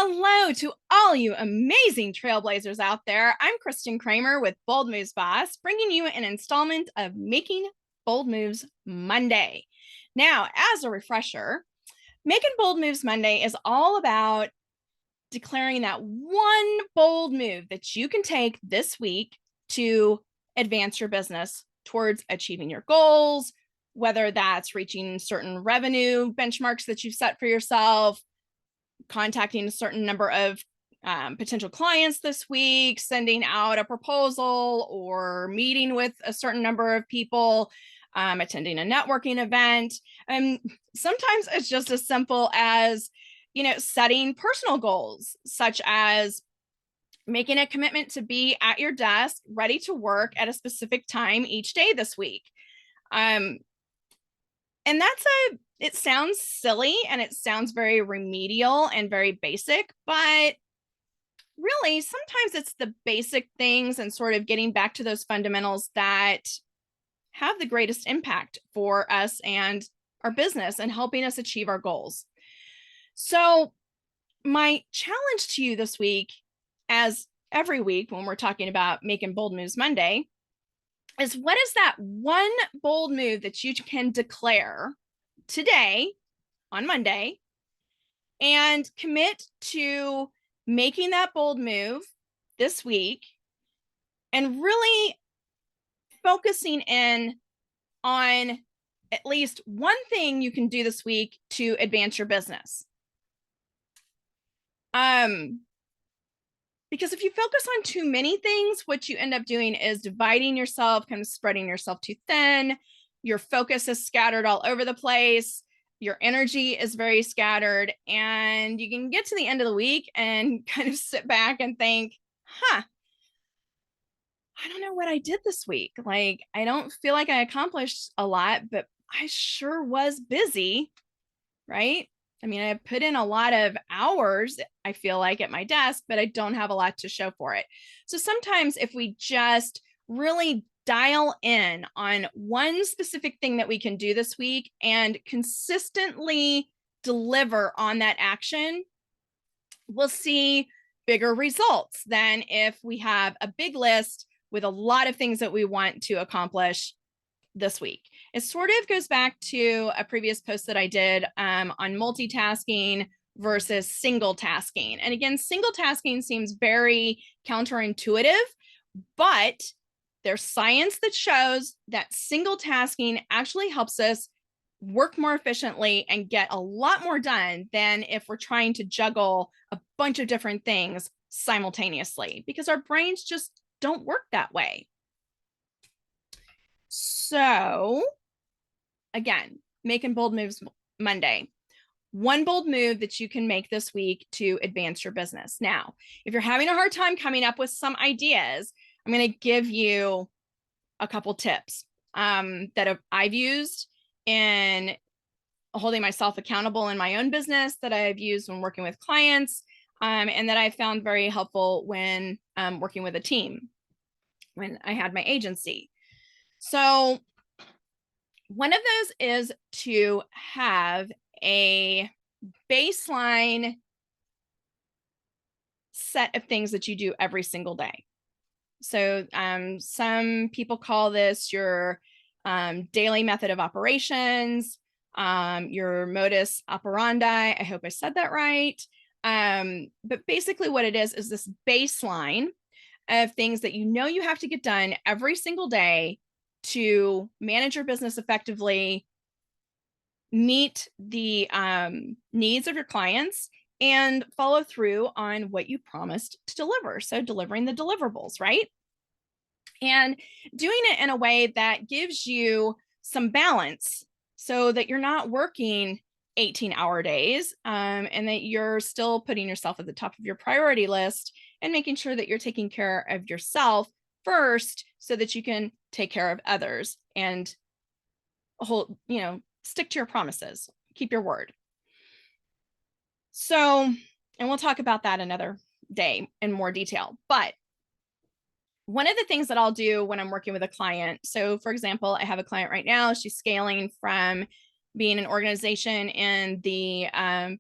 Hello to all you amazing trailblazers out there. I'm Kristen Kramer with Bold Moves Boss, bringing you an installment of Making Bold Moves Monday. Now, as a refresher, Making Bold Moves Monday is all about declaring that one bold move that you can take this week to advance your business towards achieving your goals, whether that's reaching certain revenue benchmarks that you've set for yourself, contacting a certain number of potential clients this week, sending out a proposal, or meeting with a certain number of people, attending a networking event. And sometimes it's just as simple as, setting personal goals, such as making a commitment to be at your desk, ready to work at a specific time each day this week. And it sounds silly and it sounds very remedial and very basic, but really sometimes it's the basic things and sort of getting back to those fundamentals that have the greatest impact for us and our business and helping us achieve our goals. So my challenge to you this week, as every week when we're talking about Making Bold Moves Monday, is what is that one bold move that you can declare today on Monday and commit to making that bold move this week and really focusing in on at least one thing you can do this week to advance your business. Because if you focus on too many things, what you end up doing is dividing yourself, kind of spreading yourself too thin. Your focus is scattered all over the place. Your energy is very scattered, and you can get to the end of the week and kind of sit back and think, I don't know what I did this week. Like, I don't feel like I accomplished a lot, but I sure was busy, right? I mean, I put in a lot of hours, I feel like, at my desk, but I don't have a lot to show for it. So sometimes if we just really dial in on one specific thing that we can do this week and consistently deliver on that action, we'll see bigger results than if we have a big list with a lot of things that we want to accomplish this week. It sort of goes back to a previous post that I did on multitasking versus single tasking. And again, single tasking seems very counterintuitive, but there's science that shows that single tasking actually helps us work more efficiently and get a lot more done than if we're trying to juggle a bunch of different things simultaneously, because our brains just don't work that way. So again, Making Bold Moves Monday. One bold move that you can make this week to advance your business. Now, if you're having a hard time coming up with some ideas, I'm going to give you a couple tips that I've used in holding myself accountable in my own business, that I've used when working with clients, and that I found very helpful when working with a team when I had my agency. So one of those is to have a baseline set of things that you do every single day. So some people call this your daily method of operations, your modus operandi. I hope I said that right. But basically what it is this baseline of things that you have to get done every single day to manage your business effectively, meet the needs of your clients, and follow through on what you promised to deliver. So delivering the deliverables, right? And doing it in a way that gives you some balance so that you're not working 18-hour days, and that you're still putting yourself at the top of your priority list and making sure that you're taking care of yourself first so that you can take care of others and stick to your promises, keep your word. So, and we'll talk about that another day in more detail. But one of the things that I'll do when I'm working with a client, so for example, I have a client right now, she's scaling from being an organization in the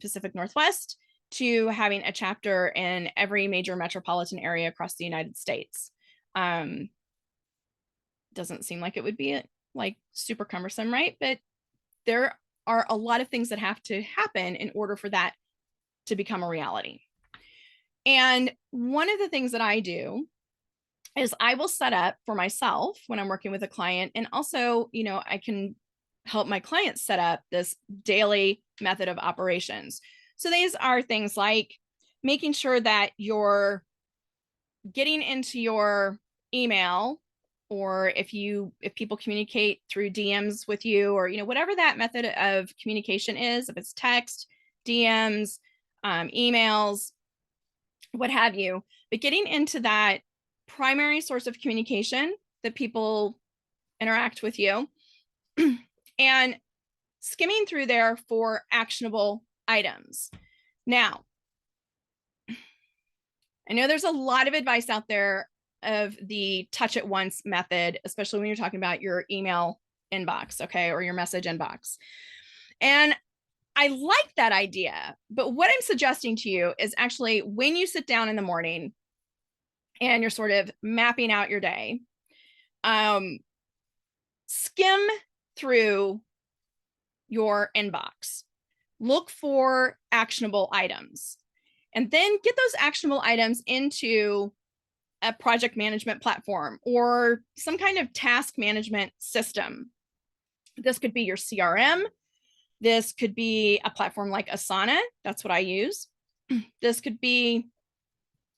Pacific Northwest to having a chapter in every major metropolitan area across the United States. Doesn't seem like it would be like super cumbersome, right? But there are a lot of things that have to happen in order for that to become a reality. And one of the things that I do is I will set up for myself when I'm working with a client, and also, I can help my clients set up this daily method of operations. So these are things like making sure that you're getting into your email, or if people communicate through DMs with you, or whatever that method of communication is, if it's text, DMs, emails, what have you, but getting into that primary source of communication that people interact with you and skimming through there for actionable items. Now, I know there's a lot of advice out there of the touch it once method, especially when you're talking about your email inbox, okay, or your message inbox. And I like that idea, but what I'm suggesting to you is actually when you sit down in the morning and you're sort of mapping out your day, skim through your inbox, look for actionable items, and then get those actionable items into a project management platform or some kind of task management system. This could be your CRM. This could be a platform like Asana. That's what I use. This could be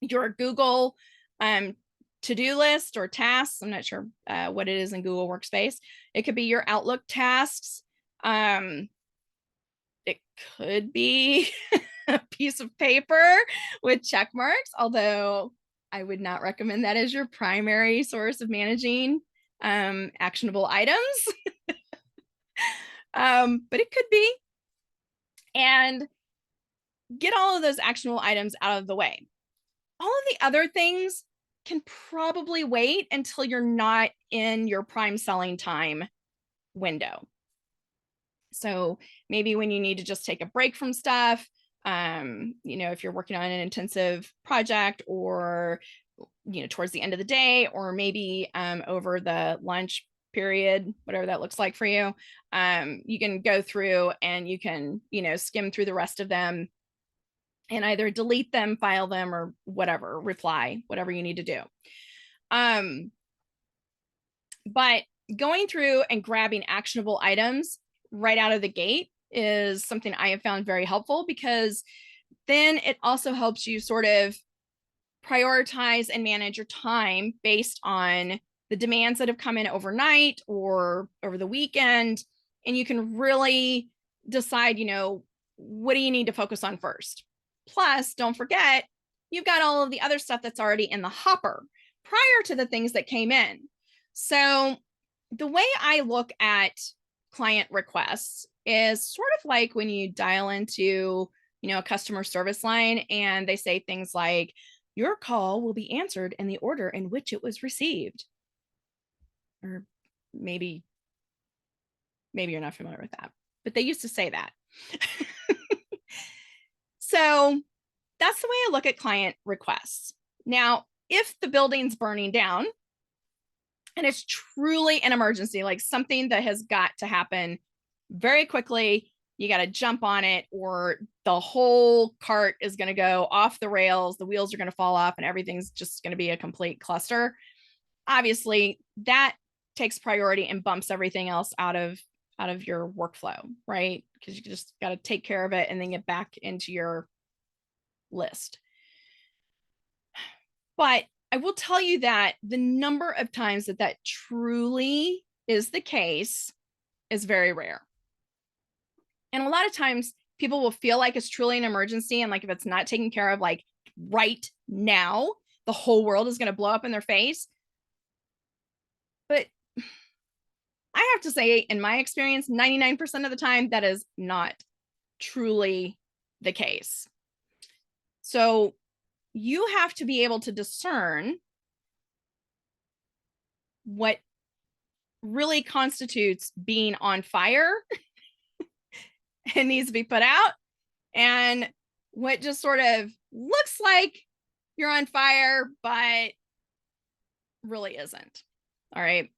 your Google to-do list or tasks. I'm not sure what it is in Google Workspace. It could be your Outlook tasks. It could be a piece of paper with check marks, although I would not recommend that as your primary source of managing actionable items. But it could be. And get all of those actionable items out of the way. All of the other things can probably wait until you're not in your prime selling time window. So maybe when you need to just take a break from stuff, if you're working on an intensive project, or towards the end of the day, or maybe over the lunch period, whatever that looks like for you, you can go through and you can skim through the rest of them and either delete them, file them, or whatever, reply, whatever you need to do. But going through and grabbing actionable items right out of the gate is something I have found very helpful, because then it also helps you sort of prioritize and manage your time based on the demands that have come in overnight or over the weekend. And you can really decide, what do you need to focus on first? Plus, don't forget, you've got all of the other stuff that's already in the hopper prior to the things that came in. So the way I look at client requests is sort of like when you dial into, a customer service line and they say things like, your call will be answered in the order in which it was received. Or maybe you're not familiar with that, but they used to say that. So that's the way I look at client requests. Now, if the building's burning down and it's truly an emergency, like something that has got to happen very quickly, you got to jump on it, or the whole cart is going to go off the rails, the wheels are going to fall off, and everything's just going to be a complete cluster. Obviously, that takes priority and bumps everything else out of your workflow, right? Because you just got to take care of it and then get back into your list. But I will tell you that the number of times that truly is the case is very rare. And a lot of times people will feel like it's truly an emergency, and like if it's not taken care of like right now, the whole world is going to blow up in their face. But I have to say, in my experience, 99% of the time, that is not truly the case. So you have to be able to discern what really constitutes being on fire and needs to be put out, and what just sort of looks like you're on fire, but really isn't. All right.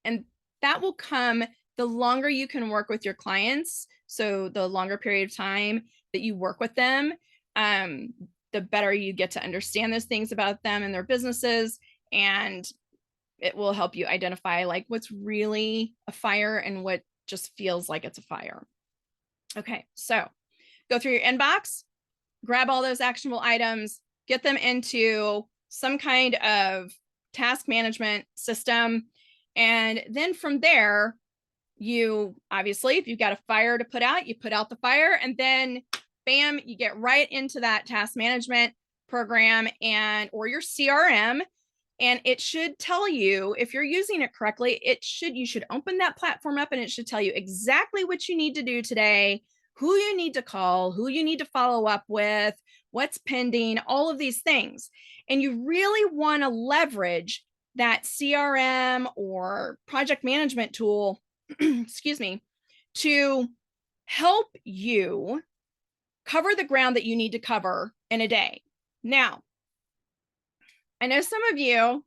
And that will come the longer you can work with your clients. So the longer period of time that you work with them, the better you get to understand those things about them and their businesses. And it will help you identify like what's really a fire and what just feels like it's a fire. Okay, so go through your inbox, grab all those actionable items, get them into some kind of task management system. And then from there, you obviously, if you've got a fire to put out, you put out the fire, and then bam, you get right into that task management program and or your CRM. And it should tell you, if you're using it correctly, you should open that platform up and it should tell you exactly what you need to do today, who you need to call, who you need to follow up with, what's pending, all of these things. And you really want to leverage that CRM or project management tool, excuse me, to help you cover the ground that you need to cover in a day. Now, I know some of you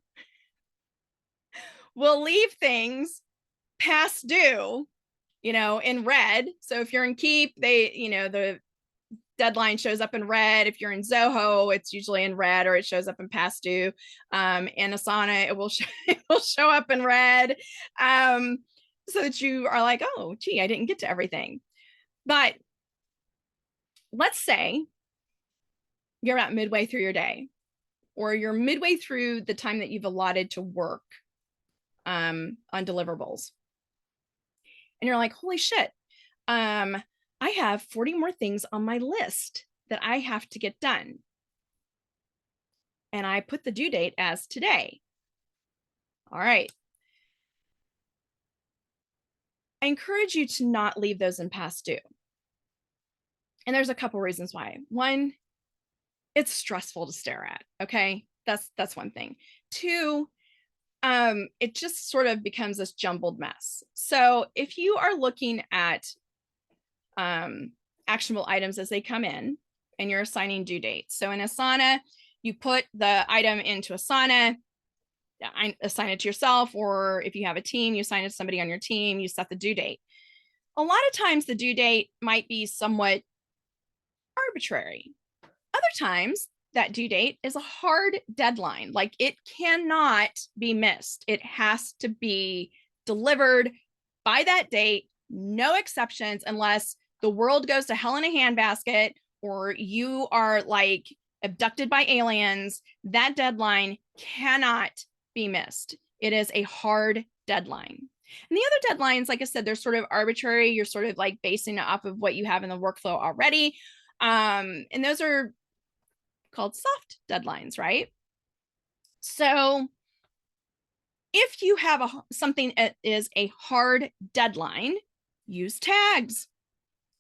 will leave things past due, in red. So if you're in Keep, the deadline shows up in red. If you're in Zoho, it's usually in red or it shows up in past due. In Asana, it will show up in red, so that you are like, oh, gee, I didn't get to everything. But let's say you're about midway through your day, or you're midway through the time that you've allotted to work on deliverables. And you're like, holy shit, I have 40 more things on my list that I have to get done. And I put the due date as today. All right. I encourage you to not leave those in past due. And there's a couple reasons why. One, it's stressful to stare at. Okay. That's one thing. Two, it just sort of becomes this jumbled mess. So if you are looking at actionable items as they come in and you're assigning due dates. So in Asana, you put the item into Asana, assign it to yourself, or if you have a team, you assign it to somebody on your team, you set the due date. A lot of times the due date might be somewhat arbitrary. Other times that due date is a hard deadline. Like it cannot be missed. It has to be delivered by that date, no exceptions, unless the world goes to hell in a handbasket or you are like abducted by aliens. That deadline cannot be missed. It is a hard deadline. And the other deadlines, like I said, they're sort of arbitrary. You're sort of like basing it off of what you have in the workflow already. And those are called soft deadlines, right? So if you have something that is a hard deadline, use tags.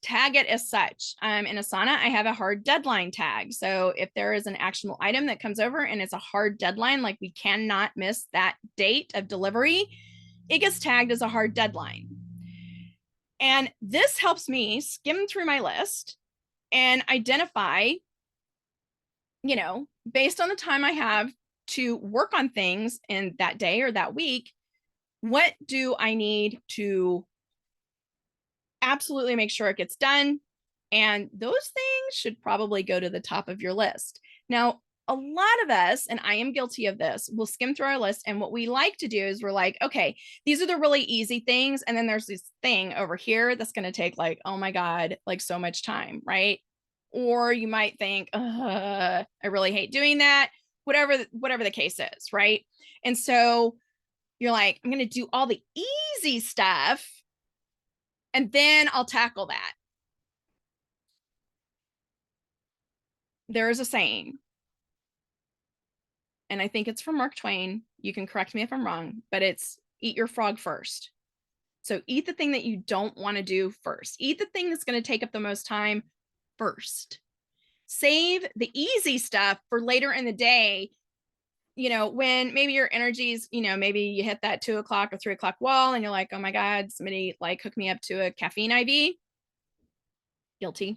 Tag it as such. In Asana, I have a hard deadline tag. So if there is an actionable item that comes over and it's a hard deadline, like we cannot miss that date of delivery, it gets tagged as a hard deadline. And this helps me skim through my list and identify, based on the time I have to work on things in that day or that week, what do I need to absolutely make sure it gets done? And those things should probably go to the top of your list. Now, a lot of us, and I am guilty of this, will skim through our list. And what we like to do is we're like, okay, these are the really easy things. And then there's this thing over here that's going to take like, oh my God, like so much time, right? Or you might think, I really hate doing that, whatever the case is, right? And so you're like, I'm going to do all the easy stuff and then I'll tackle that. There is a saying, and I think it's from Mark Twain. You can correct me if I'm wrong, but it's eat your frog first. So eat the thing that you don't want to do first. Eat the thing that's going to take up the most time first. Save the easy stuff for later in the day, when maybe your energies, maybe you hit that 2 o'clock or 3 o'clock wall and you're like, oh my God, somebody like hooked me up to a caffeine IV. Guilty.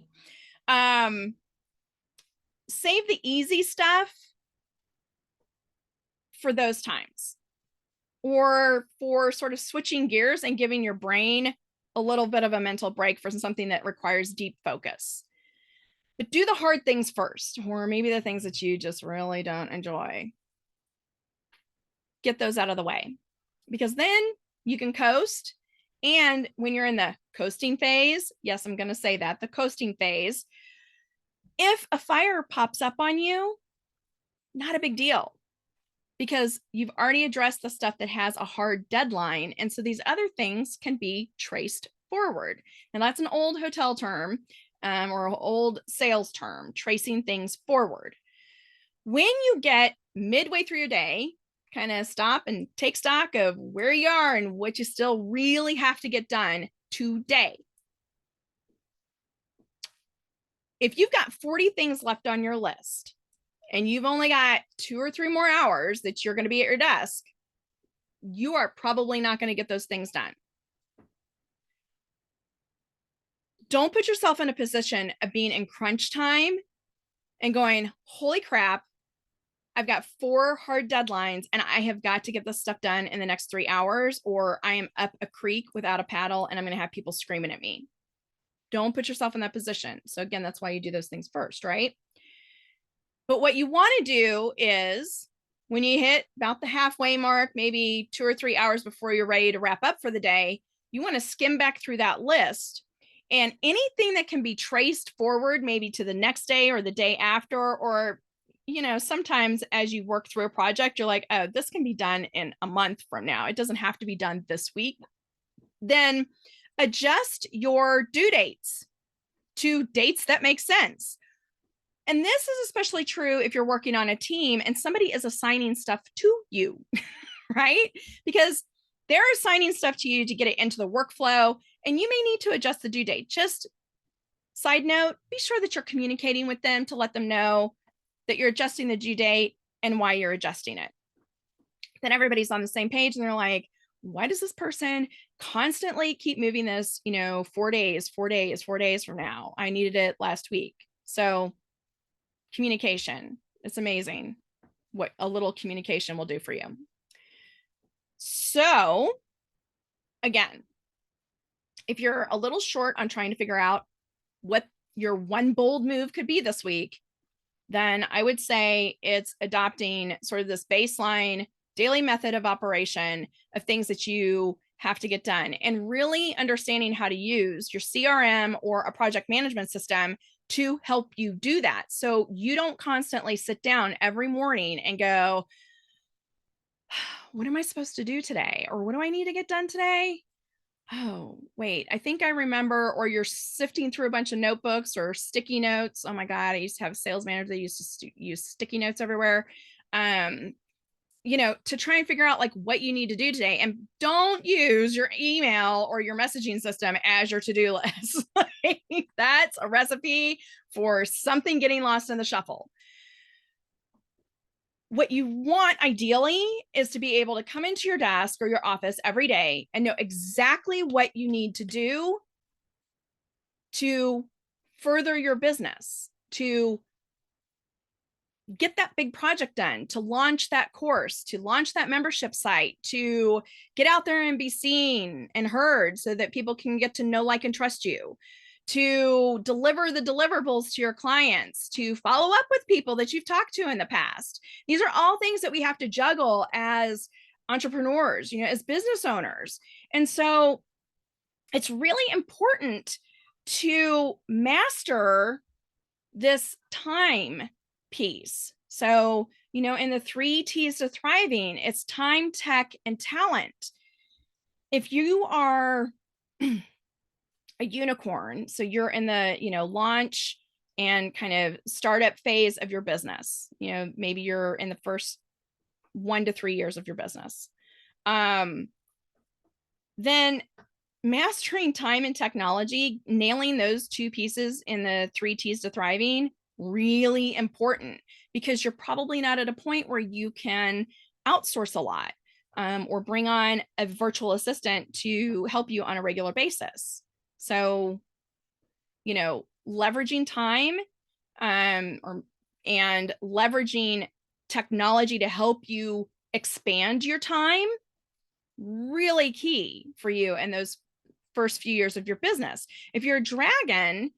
save the easy stuff for those times, or for sort of switching gears and giving your brain a little bit of a mental break for something that requires deep focus. But do the hard things first, or maybe the things that you just really don't enjoy. Get those out of the way, because then you can coast. And when you're in the coasting phase, yes, I'm going to say that, the coasting phase, if a fire pops up on you, not a big deal, because you've already addressed the stuff that has a hard deadline. And so these other things can be traced forward. And that's an old hotel term, or an old sales term, tracing things forward. When you get midway through your day, kind of stop and take stock of where you are and what you still really have to get done today. If you've got 40 things left on your list and you've only got 2 or 3 more hours that you're going to be at your desk, you are probably not going to get those things done. Don't put yourself in a position of being in crunch time and going, holy crap, I've got 4 hard deadlines and I have got to get this stuff done in the next 3 hours, or I am up a creek without a paddle and I'm going to have people screaming at me. Don't put yourself in that position. So again, that's why you do those things first, right? But what you want to do is, when you hit about the halfway mark, maybe 2 or 3 hours before you're ready to wrap up for the day, you want to skim back through that list, and anything that can be traced forward, maybe to the next day or the day after, or, you know, sometimes as you work through a project, you're like, oh, this can be done in a month from now. It doesn't have to be done this week. Then adjust your due dates to dates that make sense. And this is especially true if you're working on a team and somebody is assigning stuff to you, right? Because they're assigning stuff to you to get it into the workflow, and you may need to adjust the due date. Just side note, be sure that you're communicating with them to let them know that you're adjusting the due date and why you're adjusting it. Then everybody's on the same page and they're like, why does this person constantly keep moving this, 4 days from now? I needed it last week. So communication, it's amazing what a little communication will do for you. So again, if you're a little short on trying to figure out what your one bold move could be this week, then I would say it's adopting sort of this baseline daily method of operation of things that you have to get done, and really understanding how to use your CRM or a project management system to help you do that. So you don't constantly sit down every morning and go, what am I supposed to do today? Or what do I need to get done today? Oh, wait, I think I remember. Or you're sifting through a bunch of notebooks or sticky notes. Oh my God, I used to have a sales manager that used to use sticky notes everywhere. To try and figure out like what you need to do today. And don't use your email or your messaging system as your to-do list. That's a recipe for something getting lost in the shuffle. What you want ideally is to be able to come into your desk or your office every day and know exactly what you need to do to further your business, to get that big project done, to launch that course, to launch that membership site, to get out there and be seen and heard so that people can get to know, like, and trust you, to deliver the deliverables to your clients, to follow up with people that you've talked to in the past. These are all things that we have to juggle as entrepreneurs, as business owners. And so it's really important to master this time piece. So, in the 3 T's to thriving, it's time, tech, and talent. If you are a unicorn, so you're in the, launch and kind of startup phase of your business, maybe you're in the first 1 to 3 years of your business, then mastering time and technology, nailing those 2 pieces in the 3 T's to thriving, really important, because you're probably not at a point where you can outsource a lot, or bring on a virtual assistant to help you on a regular basis. So, leveraging time, or and leveraging technology to help you expand your time, really key for you in those first few years of your business. If you're a dragon,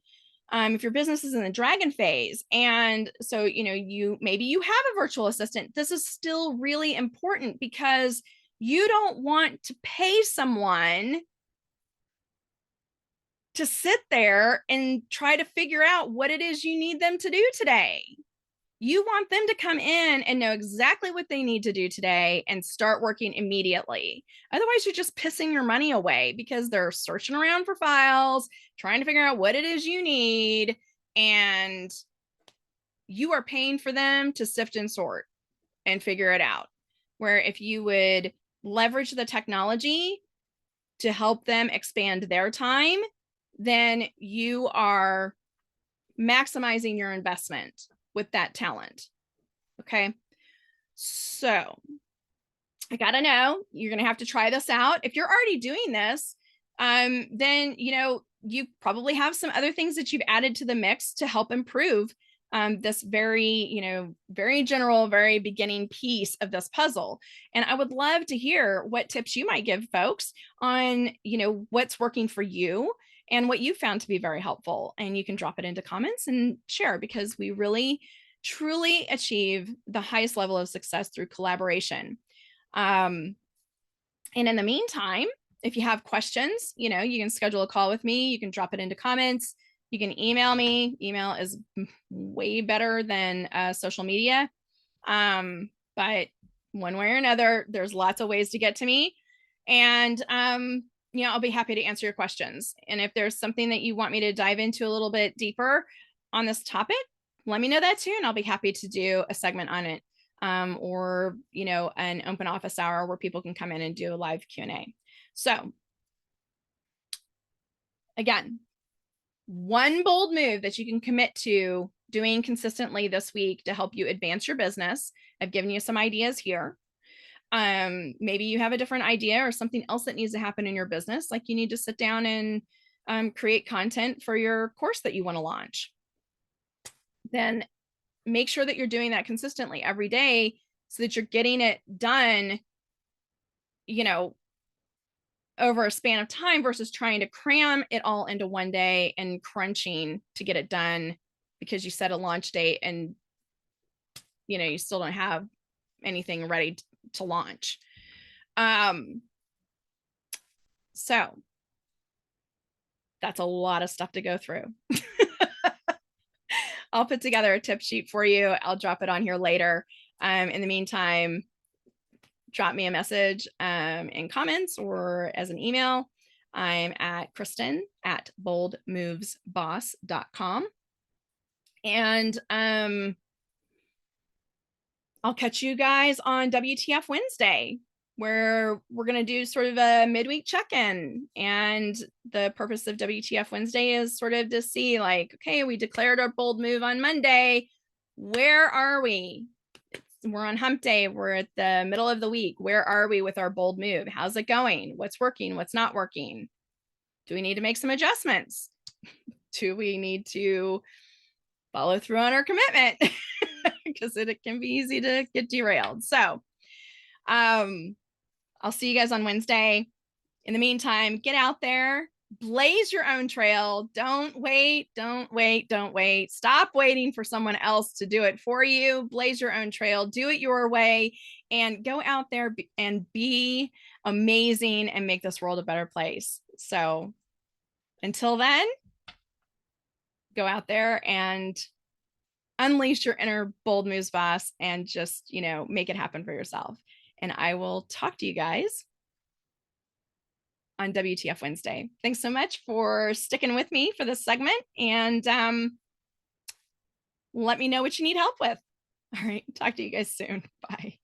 if your business is in the dragon phase, and so maybe you have a virtual assistant, this is still really important because you don't want to pay someone to sit there and try to figure out what it is you need them to do today. You want them to come in and know exactly what they need to do today and start working immediately. Otherwise, you're just pissing your money away because they're searching around for files, trying to figure out what it is you need, and you are paying for them to sift and sort and figure it out. Where if you would leverage the technology to help them expand their time, then you are maximizing your investment with that talent. Okay. So I gotta know, you're gonna have to try this out. If you're already doing this, then you probably have some other things that you've added to the mix to help improve this very general, very beginning piece of this puzzle. And I would love to hear what tips you might give folks on, what's working for you and what you found to be very helpful. And you can drop it into comments and share, because we really, truly achieve the highest level of success through collaboration. And in the meantime, if you have questions, you can schedule a call with me. You can drop it into comments. You can email me. Email is way better than social media. But one way or another, there's lots of ways to get to me. And I'll be happy to answer your questions. And if there's something that you want me to dive into a little bit deeper on this topic, let me know that too. And I'll be happy to do a segment on it, or, an open office hour where people can come in and do a live Q&A. So again, one bold move that you can commit to doing consistently this week to help you advance your business. I've given you some ideas here. Maybe you have a different idea or something else that needs to happen in your business. Like you need to sit down and create content for your course that you want to launch. Then make sure that you're doing that consistently every day so that you're getting it done, over a span of time versus trying to cram it all into one day and crunching to get it done because you set a launch date and, you still don't have anything ready to launch. So that's a lot of stuff to go through. I'll put together a tip sheet for you. I'll drop it on here later. In the meantime, drop me a message in comments or as an email. I'm at Kristen@boldmovesboss.com. And I'll catch you guys on WTF Wednesday, where we're going to do sort of a midweek check-in. And the purpose of WTF Wednesday is sort of to see, like, okay, we declared our bold move on Monday. Where are we? We're on hump day. We're at the middle of the week. Where are we with our bold move? How's it going? What's working? What's not working? Do we need to make some adjustments? Do we need to follow through on our commitment? Because it can be easy to get derailed. So I'll see you guys on Wednesday. In the meantime, get out there, blaze your own trail. Don't wait. Stop waiting for someone else to do it for you. Blaze your own trail, do it your way, and go out there and be amazing and make this world a better place. So until then, go out there and unleash your inner bold moves boss and just, make it happen for yourself. And I will talk to you guys on WTF Wednesday. Thanks so much for sticking with me for this segment, and let me know what you need help with. All right, talk to you guys soon. Bye.